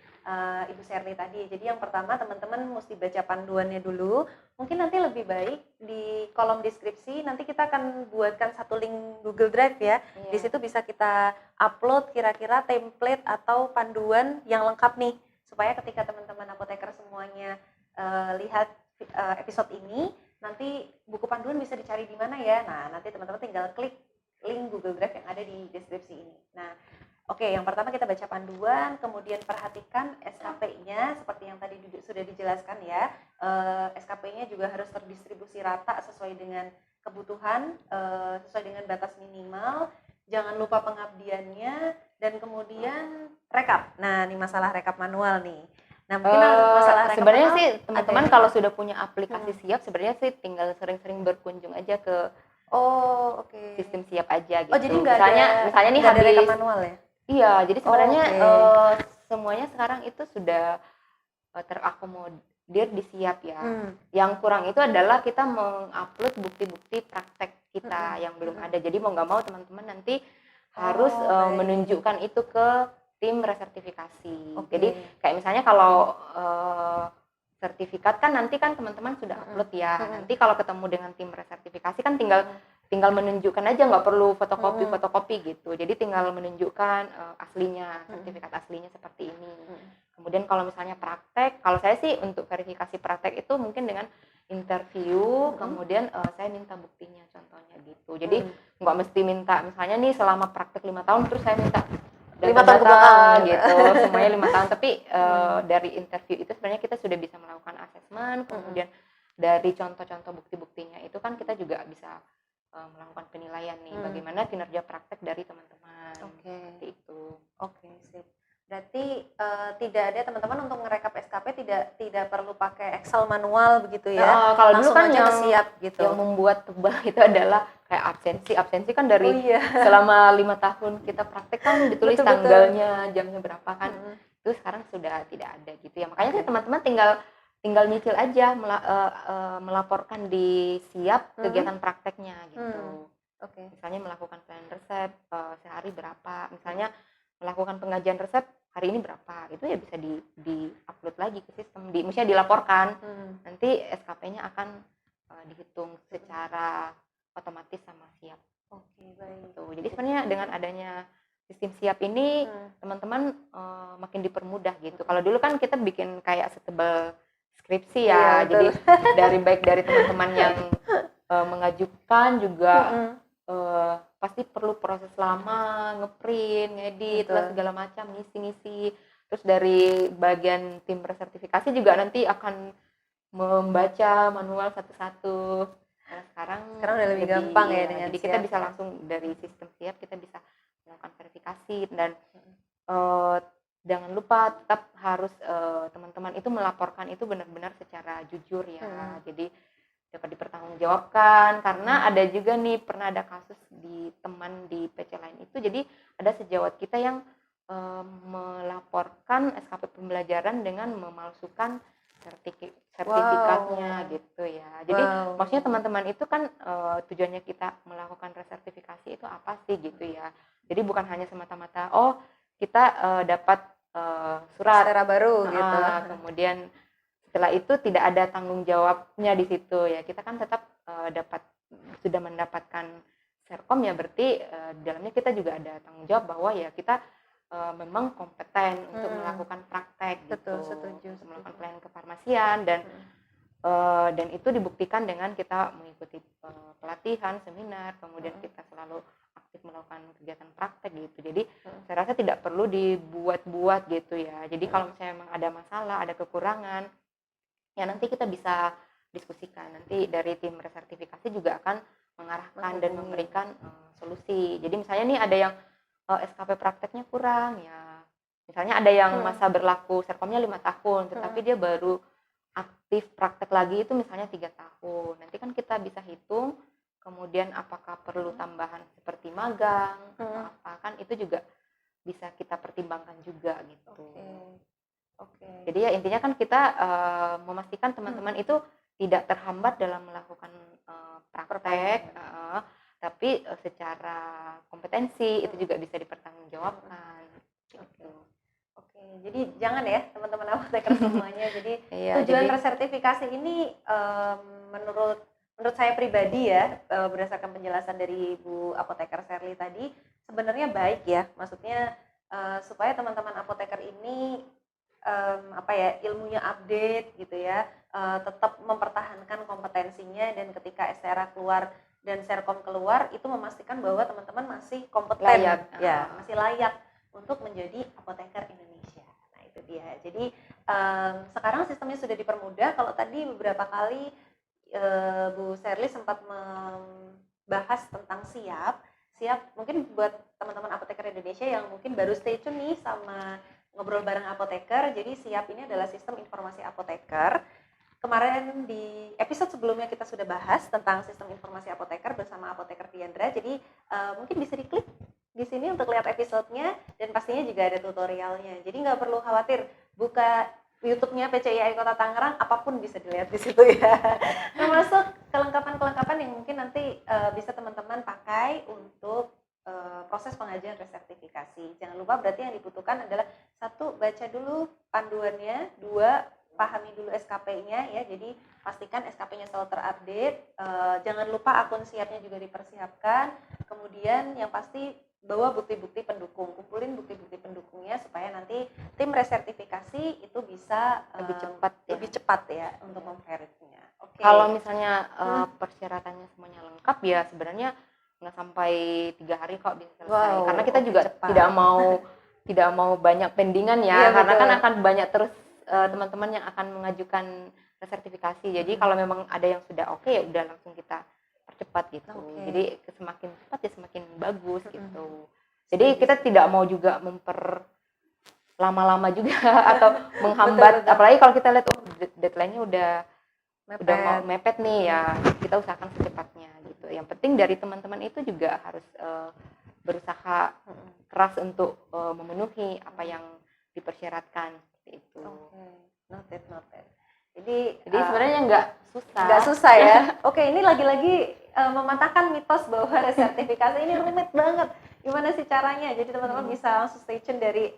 Ibu Sherly tadi. Jadi yang pertama teman-teman mesti baca panduannya dulu. Mungkin nanti lebih baik di kolom deskripsi nanti kita akan buatkan satu link Google Drive ya. Di situ bisa kita upload kira-kira template atau panduan yang lengkap nih supaya ketika teman-teman apoteker semuanya lihat episode ini, nanti buku panduan bisa dicari di mana ya. Nah, nanti teman-teman tinggal klik link Google Drive yang ada di deskripsi ini. Nah, oke, yang pertama kita baca panduan, kemudian perhatikan SKP-nya seperti yang tadi sudah dijelaskan ya. SKP-nya juga harus terdistribusi rata sesuai dengan kebutuhan, sesuai dengan batas minimal. Jangan lupa pengabdiannya dan kemudian rekap. Nah, ini masalah rekap manual nih. Nah, mungkin masalah rekap sebenarnya manual sih teman-teman kalau sudah punya aplikasi Siap sebenarnya sih tinggal sering-sering berkunjung aja ke sistem Siap aja gitu. Oh, jadi misalnya nih habis ada rekap manual ya? Iya, jadi sebenarnya semuanya sekarang itu sudah terakomodir di Siap ya. Yang kurang itu adalah kita mengupload bukti-bukti praktek kita yang belum ada. Jadi mau nggak mau teman-teman nanti harus menunjukkan itu ke tim resertifikasi. Jadi kayak misalnya kalau sertifikat kan nanti kan teman-teman sudah upload ya. Nanti kalau ketemu dengan tim resertifikasi kan tinggal menunjukkan aja, nggak perlu fotokopi gitu. Jadi tinggal menunjukkan aslinya, sertifikat aslinya seperti ini. Kemudian kalau misalnya praktek, kalau saya sih untuk verifikasi praktek itu mungkin dengan interview, kemudian saya minta buktinya contohnya gitu. Jadi nggak mesti minta misalnya nih selama praktek 5 tahun terus saya minta 5 tahun ke belakang gitu, semuanya 5 tahun. Tapi dari interview itu sebenarnya kita sudah bisa melakukan asesmen, kemudian dari contoh-contoh bukti-buktinya itu kan kita juga bisa melakukan penilaian nih bagaimana kinerja praktek dari teman-teman. Seperti itu. Sip. Berarti tidak ada teman-teman untuk ngerekap SKP tidak perlu pakai Excel manual begitu ya. Kalau dulu kan yang Siap gitu. Yang membuat tebal itu adalah kayak absensi kan dari selama 5 tahun kita praktek kan ditulis tanggalnya, jamnya berapa kan. Itu sekarang sudah tidak ada gitu ya. Makanya sih teman-teman tinggal nyicil aja melaporkan di Siap kegiatan prakteknya gitu. Misalnya melakukan plan resep sehari berapa, misalnya melakukan pengajian resep hari ini berapa, itu ya bisa di upload lagi ke sistem, misalnya dilaporkan, nanti SKP-nya akan dihitung secara otomatis sama Siap. Baik. Jadi sebenarnya dengan adanya sistem Siap ini teman-teman makin dipermudah gitu. Kalau dulu kan kita bikin kayak setebal skripsi ya, jadi dari teman-teman yang mengajukan juga pasti perlu proses lama, ngeprint, ngedit, segala macam, ngisi-ngisi. Terus dari bagian tim resertifikasi juga nanti akan membaca manual satu-satu. Nah, sekarang udah lebih gampang ya dengan jadi kita bisa langsung dari sistem Siap kita bisa melakukan verifikasi dan jangan lupa tetap harus teman-teman itu melaporkan itu benar-benar secara jujur ya. Jadi dapat dipertanggungjawabkan karena ada juga nih pernah ada kasus di teman di PC lain itu, jadi ada sejawat kita yang melaporkan SKP pembelajaran dengan memalsukan sertifikatnya gitu ya. Jadi maksudnya teman-teman itu kan tujuannya kita melakukan resertifikasi itu apa sih gitu ya. Jadi bukan hanya semata-mata kita dapat surat baru gitu. Kemudian setelah itu tidak ada tanggung jawabnya di situ ya, kita kan tetap sudah mendapatkan serkom ya, berarti di dalamnya kita juga ada tanggung jawab bahwa ya kita memang kompeten untuk melakukan praktek gitu, untuk melakukan pelayanan kefarmasian dan itu dibuktikan dengan kita mengikuti pelatihan, seminar, kemudian kita selalu aktif melakukan kegiatan praktek gitu. Jadi saya rasa tidak perlu dibuat-buat gitu ya. Jadi kalau misalnya memang ada masalah, ada kekurangan, ya nanti kita bisa diskusikan. Nanti dari tim resertifikasi juga akan mengarahkan dan memberikan solusi. Jadi misalnya nih ada yang SKP prakteknya kurang ya. Misalnya ada yang Hmm. masa berlaku Serkomnya 5 tahun, tetapi dia baru aktif praktek lagi itu misalnya 3 tahun. Nanti kan kita bisa hitung kemudian apakah perlu tambahan seperti magang atau apa, kan itu juga bisa kita pertimbangkan juga gitu. Oke. Jadi ya intinya kan kita memastikan teman-teman itu tidak terhambat dalam melakukan praktek, tapi secara kompetensi itu juga bisa dipertanggungjawabkan. Gitu. Oke, jadi jangan ya teman-teman apoteker semuanya. Jadi Iya, tujuan jadi resertifikasi ini menurut saya pribadi ya, berdasarkan penjelasan dari Bu Apoteker Sherly tadi, sebenarnya baik ya. Maksudnya supaya teman-teman apoteker ini ilmunya update gitu ya, tetap mempertahankan kompetensinya, dan ketika STRA keluar dan Serkom keluar itu memastikan bahwa teman-teman masih kompeten, layak. ya masih layak untuk menjadi apoteker Indonesia. Nah itu dia. Jadi sekarang sistemnya sudah dipermudah. Kalau tadi beberapa kali Bu Sherly sempat membahas tentang siap mungkin buat teman-teman apoteker Indonesia yang mungkin baru stay tune nih sama ngobrol bareng apoteker. Jadi siap ini adalah sistem informasi apoteker. Kemarin di episode sebelumnya kita sudah bahas tentang sistem informasi apoteker bersama Apoteker Diandra. Jadi mungkin bisa diklik di sini untuk lihat episodenya, dan pastinya juga ada tutorialnya. Jadi nggak perlu khawatir, buka YouTube-nya PCIAI Kota Tangerang, apapun bisa dilihat di situ ya. Termasuk kelengkapan-kelengkapan yang mungkin nanti bisa teman-teman pakai untuk proses pengajuan resertifikasi. Jangan lupa berarti yang dibutuhkan adalah 1, baca dulu panduannya, 2, pahami dulu SKP-nya ya. Jadi pastikan SKP-nya selalu terupdate. Jangan lupa akun siapnya juga dipersiapkan. Kemudian yang pasti bawa bukti-bukti pendukung, kumpulin bukti-bukti pendukungnya supaya nanti tim resertifikasi itu bisa lebih cepat ya untuk memverifnya. Oke. Kalau misalnya persyaratannya semuanya lengkap ya sebenarnya nggak sampai 3 hari kok bisa selesai. Karena kita juga cepat. tidak mau banyak pendingan ya, karena kan akan banyak terus teman-teman yang akan mengajukan resertifikasi. Jadi kalau memang ada yang sudah oke ya udah langsung kita percepat gitu. Jadi semakin cepat ya semakin bagus gitu. Jadi kita tidak mau juga lama-lama juga atau menghambat. Betul. Apalagi kalau kita lihat deadline-nya udah mau mepet nih ya, kita usahakan secepatnya gitu. Yang penting dari teman-teman itu juga harus berusaha keras untuk memenuhi apa yang dipersyaratkan seperti itu. Noted. Jadi sebenarnya nggak susah ya. Oke, ini lagi-lagi mematahkan mitos bahwa resertifikasi ini rumit banget. Gimana sih caranya? Jadi teman-teman bisa langsung stay tune dari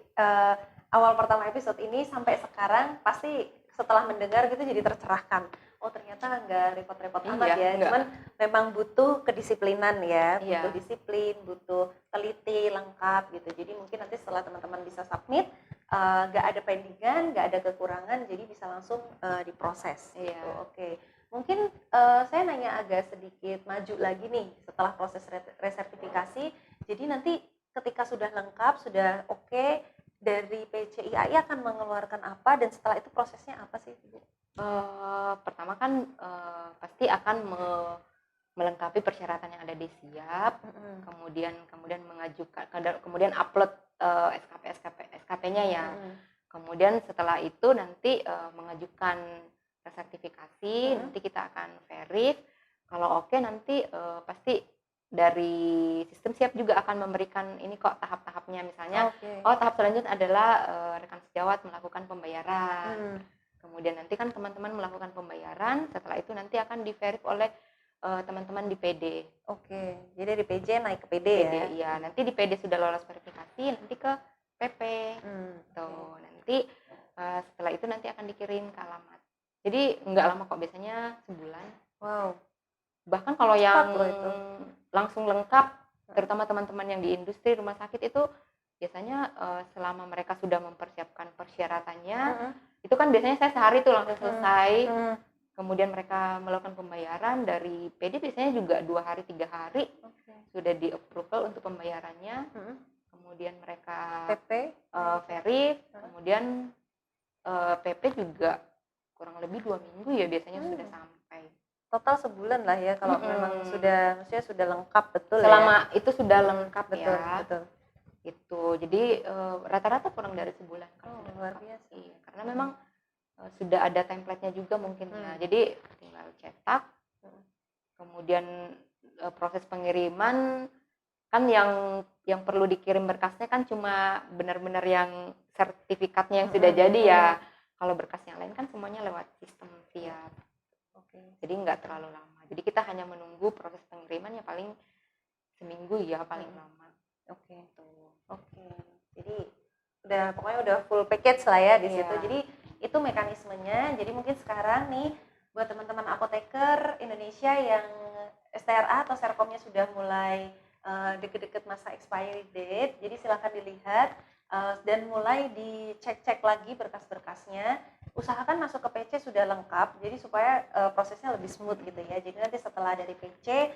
awal pertama episode ini sampai sekarang. Pasti setelah mendengar gitu jadi tercerahkan. Oh ternyata nggak repot-repot amat ya. Enggak. Cuman memang butuh kedisiplinan ya. Iya. Butuh disiplin, butuh teliti, lengkap gitu. Jadi mungkin nanti setelah teman-teman bisa submit, nggak ada pendingan, nggak ada kekurangan, jadi bisa langsung diproses. Iya. Gitu. Oke. Mungkin saya nanya agak sedikit maju lagi nih setelah proses resertifikasi. Jadi nanti ketika sudah lengkap, sudah oke, dari PCIAI akan mengeluarkan apa, dan setelah itu prosesnya apa sih, Bu? Pertama kan pasti akan melengkapi persyaratan yang ada di siap, kemudian mengajukan, kemudian upload SKP-nya ya. Kemudian setelah itu nanti mengajukan resertifikasi, nanti kita akan verif. Kalau oke nanti pasti dari sistem siap juga akan memberikan ini kok tahap-tahapnya, misalnya tahap selanjutnya adalah rekan sejawat melakukan pembayaran. Kemudian nanti kan teman-teman melakukan pembayaran, setelah itu nanti akan di-verif oleh teman-teman di PD. Oke, jadi dari PJ naik ke PD ya? Iya, nanti di PD sudah lolos verifikasi, nanti ke PP. Tuh, nanti setelah itu nanti akan dikirim ke alamat. Jadi nggak lama kok, biasanya sebulan. Wow. Bahkan kalau yang langsung lengkap, terutama teman-teman yang di industri rumah sakit itu biasanya selama mereka sudah mempersiapkan persyaratannya, itu kan biasanya saya sehari tuh langsung selesai. Kemudian mereka melakukan pembayaran dari PD, biasanya juga 2 hari 3 hari sudah di approval untuk pembayarannya. Kemudian mereka verif, kemudian PP juga kurang lebih 2 minggu ya biasanya sudah sampai. Total sebulan lah ya kalau memang maksudnya sudah lengkap betul. Selama itu sudah lengkap betul, ya. Betul. gitu. Jadi rata-rata kurang dari sebulan kan Oh, sudah luar lengkap. biasa. Iya, karena memang sudah ada template-nya juga mungkin ya. Hmm. Jadi tinggal cetak, Hmm. kemudian proses pengiriman kan yang perlu dikirim berkasnya kan cuma benar-benar yang sertifikatnya yang sudah jadi ya. Kalau berkas yang lain kan semuanya lewat sistem via. Oke. Jadi nggak terlalu lama. Jadi kita hanya menunggu proses pengiriman ya paling seminggu ya paling lama. Oke. Oke. Jadi pokoknya udah full package lah ya di Iya. situ. Jadi itu mekanismenya. Jadi mungkin sekarang nih buat teman-teman apoteker Indonesia yang STRA atau Serkomnya sudah mulai deket-deket masa expiry date, jadi silakan dilihat dan mulai dicek-cek lagi berkas-berkasnya. Usahakan masuk ke PC sudah lengkap, jadi supaya prosesnya lebih smooth gitu ya. Jadi nanti setelah dari PC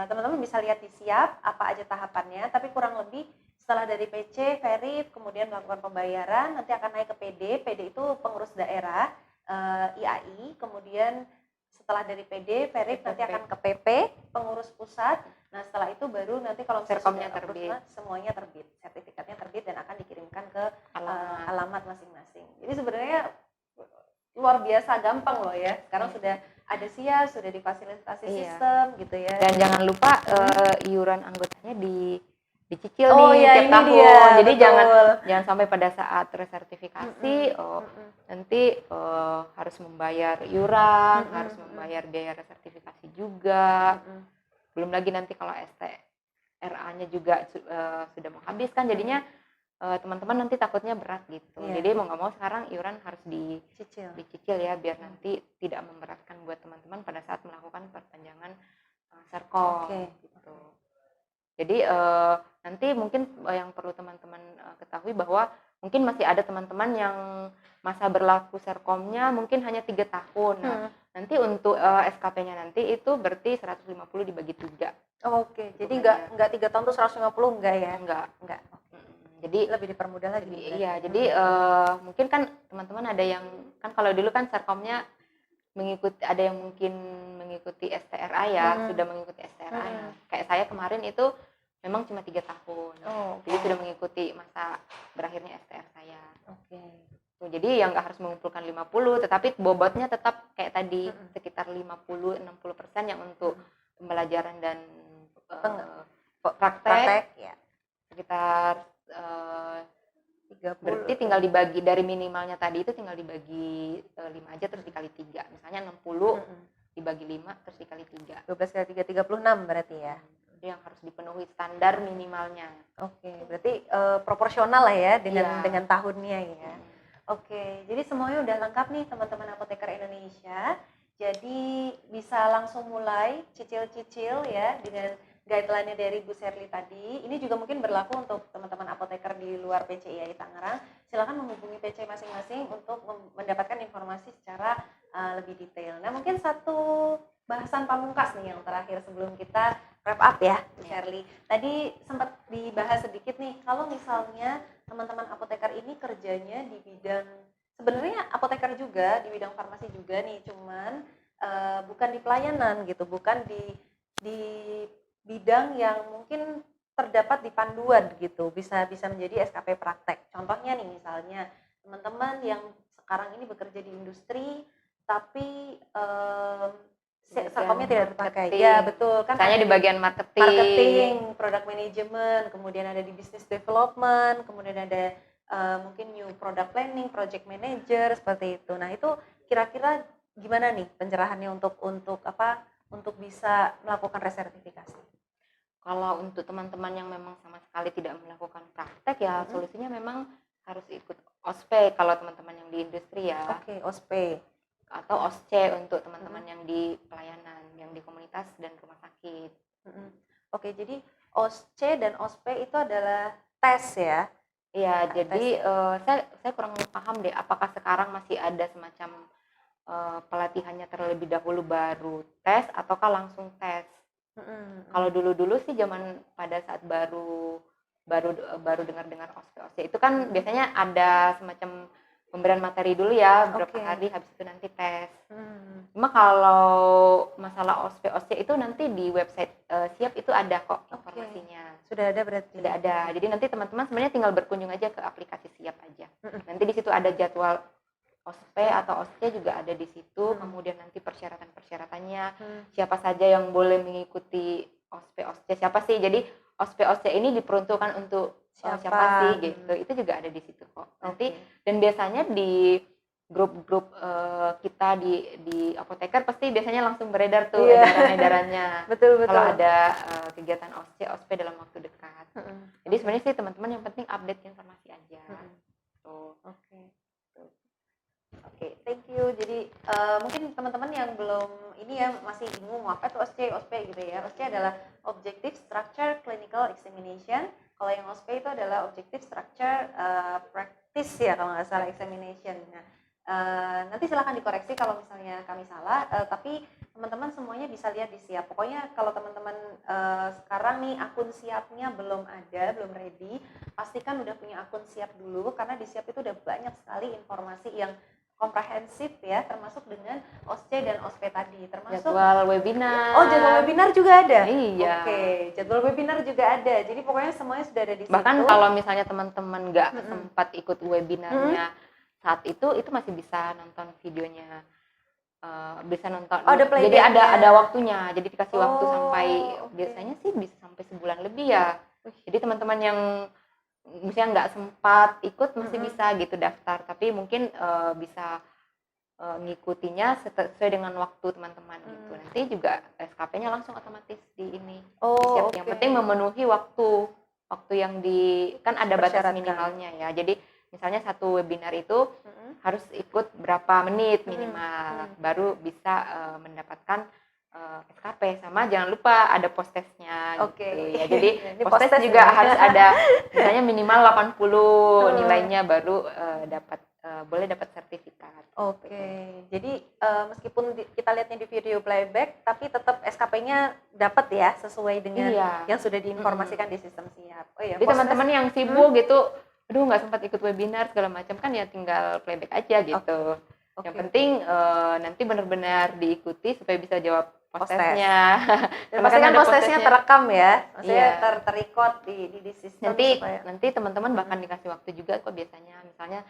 teman-teman bisa lihat di siap apa aja tahapannya, tapi kurang lebih setelah dari PC, verif, kemudian melakukan pembayaran, nanti akan naik ke PD. PD itu pengurus daerah, IAI, kemudian setelah dari PD, verif nanti akan ke PP, pengurus pusat. Nah setelah itu baru nanti kalau Serkomnya sudah terbit, semuanya terbit, sertifikatnya terbit dan akan dikirimkan ke alamat masing-masing. Jadi sebenarnya luar biasa gampang loh ya. Sekarang sudah ada SIA, sudah difasilitasi sistem gitu ya. Dan jangan lupa iuran anggotanya dicicil Oh, nih ya, tiap ini tahun. dia, Jadi betul. jangan sampai pada saat resertifikasi nanti harus membayar iuran, harus membayar biaya resertifikasi juga. Belum lagi nanti kalau STRA-nya juga sudah mau habis kan jadinya teman-teman nanti takutnya berat gitu. Jadi mau nggak mau sekarang iuran harus dicicil ya biar nanti tidak memberatkan buat teman-teman pada saat melakukan perpanjangan Serkom gitu. Jadi nanti mungkin yang perlu teman-teman ketahui bahwa mungkin masih ada teman-teman yang masa berlaku Serkomnya mungkin hanya 3 tahun. Nah, nanti untuk SKP-nya nanti itu berarti 150 dibagi 3. Oke, jadi nggak 3 tahun tuh 150 enggak ya? Enggak. Jadi lebih dipermudah lagi. Iya, jadi mungkin kan teman-teman ada yang kan kalau dulu kan Serkomnya mengikuti, ada yang mungkin mengikuti STRA ya, sudah mengikuti STRA ya. Kayak saya kemarin itu memang cuma 3 tahun. Jadi sudah mengikuti masa berakhirnya STR saya. Tuh, jadi yang nggak harus mengumpulkan 50, tetapi bobotnya tetap kayak tadi sekitar 50-60% yang untuk pembelajaran dan praktek ya. Sekitar 30. Berarti tinggal dibagi dari minimalnya tadi itu tinggal dibagi 5 aja terus dikali 3. Misalnya 60 dibagi 5 terus dikali 3. 12 kali 3 36 berarti ya. Yang harus dipenuhi standar minimalnya. Oke, berarti proporsional lah ya dengan tahunnya ya. Oke, jadi semuanya udah lengkap nih teman-teman apoteker Indonesia. Jadi bisa langsung mulai cicil-cicil ya dengan guideline-nya dari Bu Sherly tadi. Ini juga mungkin berlaku untuk teman-teman apoteker di luar PCIAI Tangerang. Silakan menghubungi PC masing-masing untuk mendapatkan informasi secara lebih detail. Nah, mungkin satu bahasan pamungkas nih yang terakhir sebelum kita wrap up ya, Bu Sherly. Tadi sempat dibahas sedikit nih, kalau misalnya teman-teman apoteker ini kerjanya di bidang, sebenarnya apoteker juga, di bidang farmasi juga nih, cuman bukan di pelayanan gitu, bukan di bidang yang mungkin terdapat di panduan gitu, bisa menjadi SKP praktek. Contohnya nih misalnya teman-teman yang sekarang ini bekerja di industri tapi Serkomnya tidak terpakai. Ya betul kan. Misalnya di bagian marketing, product management, kemudian ada di business development, kemudian ada mungkin new product planning, project manager seperti itu. Nah itu kira-kira gimana nih pencerahannya untuk bisa melakukan resertifikasi? Kalau untuk teman-teman yang memang sama sekali tidak melakukan praktek ya solusinya memang harus ikut OSPE kalau teman-teman yang di industri ya. Oke, OSPE. Atau OSCE untuk teman-teman yang di pelayanan, yang di komunitas dan rumah sakit. Oke, jadi OSCE dan OSPE itu adalah tes ya? Iya, jadi saya kurang paham deh apakah sekarang masih ada semacam pelatihannya terlebih dahulu baru tes ataukah langsung tes. Kalau dulu-dulu sih zaman pada saat baru dengar OSCE itu kan biasanya ada semacam pemberian materi dulu ya berapa Oke. hari, habis itu nanti tes. Hmm. Cuma kalau masalah OSPE OSCE itu nanti di website SIAP itu ada kok Oke. informasinya. Sudah ada berarti. Sudah ada. Jadi nanti teman-teman sebenarnya tinggal berkunjung aja ke aplikasi SIAP aja. Mm-mm. Nanti di situ ada jadwal OSPE atau OSCE juga ada di situ. Hmm. Kemudian nanti persyaratan-persyaratannya, Hmm. siapa saja yang boleh mengikuti OSPE OSCE, siapa sih. Jadi OSPE OSCE ini diperuntukkan untuk siapa sih gitu. Itu juga ada di situ kok. Nanti dan biasanya di grup-grup kita di apoteker pasti biasanya langsung beredar tuh Iya. edaran-edarannya. Betul. Kalau ada kegiatan OSCE OSPE dalam waktu dekat. Mm-mm. Jadi sebenarnya sih teman-teman yang penting update informasi aja. Mm-mm. Tuh. Oke, thank you. Jadi mungkin teman-teman yang belum ini ya masih bingung apa tuh OSCE gitu ya. OSCE adalah Objective Structure Clinical Examination. Kalau yang OSPE itu adalah Objective Structure Practice ya kalau nggak salah examination. Nah, nanti silahkan dikoreksi kalau misalnya kami salah. Tapi teman-teman semuanya bisa lihat di SIAP. Pokoknya kalau teman-teman sekarang nih akun SIAP-nya belum ada, belum ready, pastikan udah punya akun SIAP dulu karena di SIAP itu udah banyak sekali informasi yang komprehensif ya, termasuk dengan OSCE dan OSPE tadi, termasuk jadwal webinar. Oh, jadwal webinar juga ada? Iya. Oke, jadwal webinar juga ada. Jadi pokoknya semuanya sudah ada di situ. Bahkan kalau misalnya teman-teman nggak sempat ikut webinarnya saat itu masih bisa nonton videonya. Bisa nonton. Oh, ada jadi ada waktunya. Jadi dikasih waktu sampai biasanya sih bisa sampai sebulan lebih ya. Jadi teman-teman yang misalnya nggak sempat ikut masih bisa gitu daftar, tapi mungkin bisa ngikutinya sesuai dengan waktu teman-teman gitu. Nanti juga SKP-nya langsung otomatis di ini. Yang penting memenuhi waktu yang kan ada batas minimalnya ya. Jadi misalnya satu webinar itu harus ikut berapa menit minimal, baru bisa mendapatkan SKP. Sama jangan lupa ada post-testnya gitu ya. Jadi post-test juga harus ada misalnya minimal 80 nilainya baru boleh dapat sertifikat. Jadi meskipun kita lihatnya di video playback tapi tetap SKP-nya dapat ya sesuai dengan yang sudah diinformasikan di sistem SIAP. Jadi teman-teman yang sibuk gitu, aduh nggak sempat ikut webinar segala macam kan ya tinggal playback aja gitu. Yang penting nanti benar-benar diikuti supaya bisa jawab post-testnya. Pastikan post-testnya terekam ya, maksudnya terrecord di sistem. Nanti teman-teman bahkan dikasih waktu juga kok biasanya. Misalnya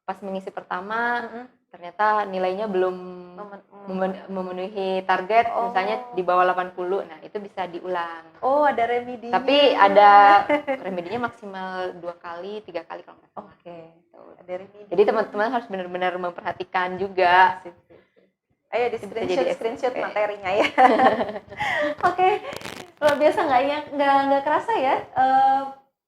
pas mengisi pertama ternyata nilainya belum memenuhi target, misalnya di bawah 80, nah itu bisa diulang. Oh, ada remedinya. Tapi ada remedinya maksimal 2 kali, 3 kali kalau nggak salah. Ada remedi. Jadi teman-teman harus benar-benar memperhatikan juga. Ayo di screenshot materinya ya. Luar biasa nggak kerasa ya.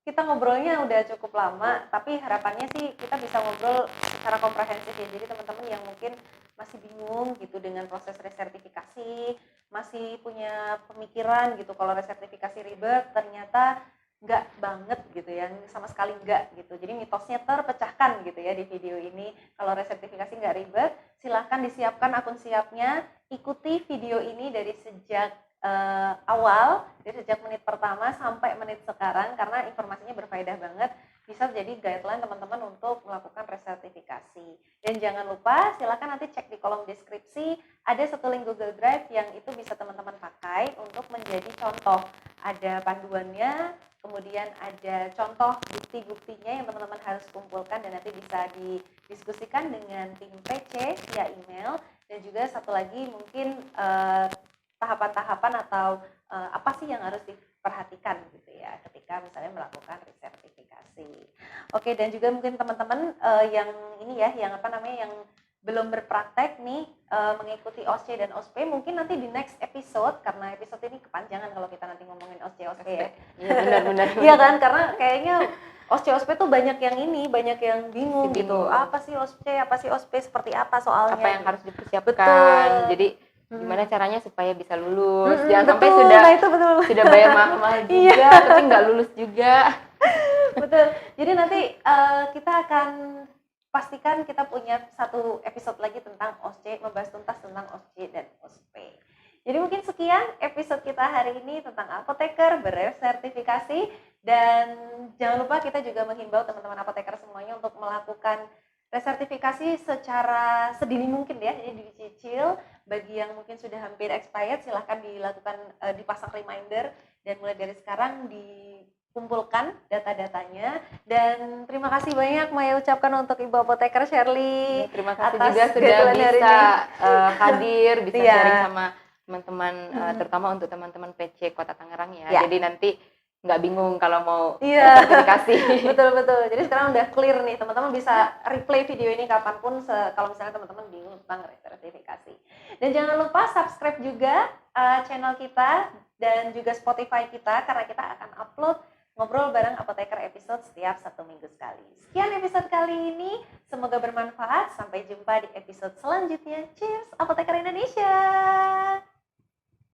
Kita ngobrolnya udah cukup lama, tapi harapannya sih kita bisa ngobrol secara komprehensif ya. Jadi teman-teman yang mungkin masih bingung gitu dengan proses resertifikasi, masih punya pemikiran gitu kalau resertifikasi ribet, ternyata nggak banget gitu ya, sama sekali nggak gitu. Jadi mitosnya terpecahkan gitu ya di video ini. Kalau resertifikasi nggak ribet, silahkan disiapkan akun SIAP-nya, ikuti video ini dari sejak awal, dari sejak menit pertama sampai menit sekarang karena informasinya berfaedah banget, bisa jadi guideline teman-teman untuk melakukan resertifikasi. Dan jangan lupa silakan nanti cek di kolom deskripsi, ada satu link Google Drive yang itu bisa teman-teman pakai untuk menjadi contoh. Ada panduannya, kemudian ada contoh bukti-buktinya yang teman-teman harus kumpulkan dan nanti bisa didiskusikan dengan tim PC via email. Dan juga satu lagi mungkin tahapan-tahapan atau apa sih yang harus diperhatikan gitu ya ketika misalnya melakukan resertifikasi. Dan juga mungkin teman-teman yang ini ya, yang belum berpraktek nih mengikuti OSCE dan OSPE, mungkin nanti di next episode, karena episode ini kepanjangan kalau kita nanti ngomongin OSCE OSPE ya. Iya benar-benar. Iya kan, karena kayaknya OSCE OSPE tuh banyak yang bingung gitu. Apa sih OSCE, apa sih OSPE, seperti apa soalnya? Apa yang harus dipersiapkan? Betul. Jadi gimana caranya supaya bisa lulus? Jangan betul, sampai betul. sudah bayar mahal juga tapi nggak lulus juga. Betul. Jadi nanti kita akan pastikan kita punya satu episode lagi tentang OSCE, membahas tuntas tentang OSCE dan OSPE. Jadi mungkin sekian episode kita hari ini tentang apoteker bersertifikasi, Dan jangan lupa kita juga menghimbau teman-teman apoteker semuanya untuk melakukan resertifikasi secara sedini mungkin ya, jadi dicicil. Bagi yang mungkin sudah hampir expired silahkan dilakukan dipasang reminder dan mulai dari sekarang dikumpulkan data-datanya. Dan terima kasih banyak Maya ucapkan untuk Ibu Apoteker Shirley. Terima kasih atas juga sudah kehadiran hari bisa ini. hadir, bisa Iya. sharing sama teman-teman, terutama untuk teman-teman PC Kota Tangerang ya. Ya. Jadi nanti nggak bingung kalau mau Iya. sertifikasi. Betul. Jadi sekarang udah clear nih, teman-teman bisa replay video ini kapanpun kalau misalnya teman-teman bingung tentang sertifikasi. Dan jangan lupa subscribe juga channel kita dan juga Spotify kita, karena kita akan upload ngobrol bareng apoteker episode setiap 1 minggu sekali. Sekian episode kali ini, semoga bermanfaat. Sampai jumpa di episode selanjutnya. Cheers, Apoteker Indonesia!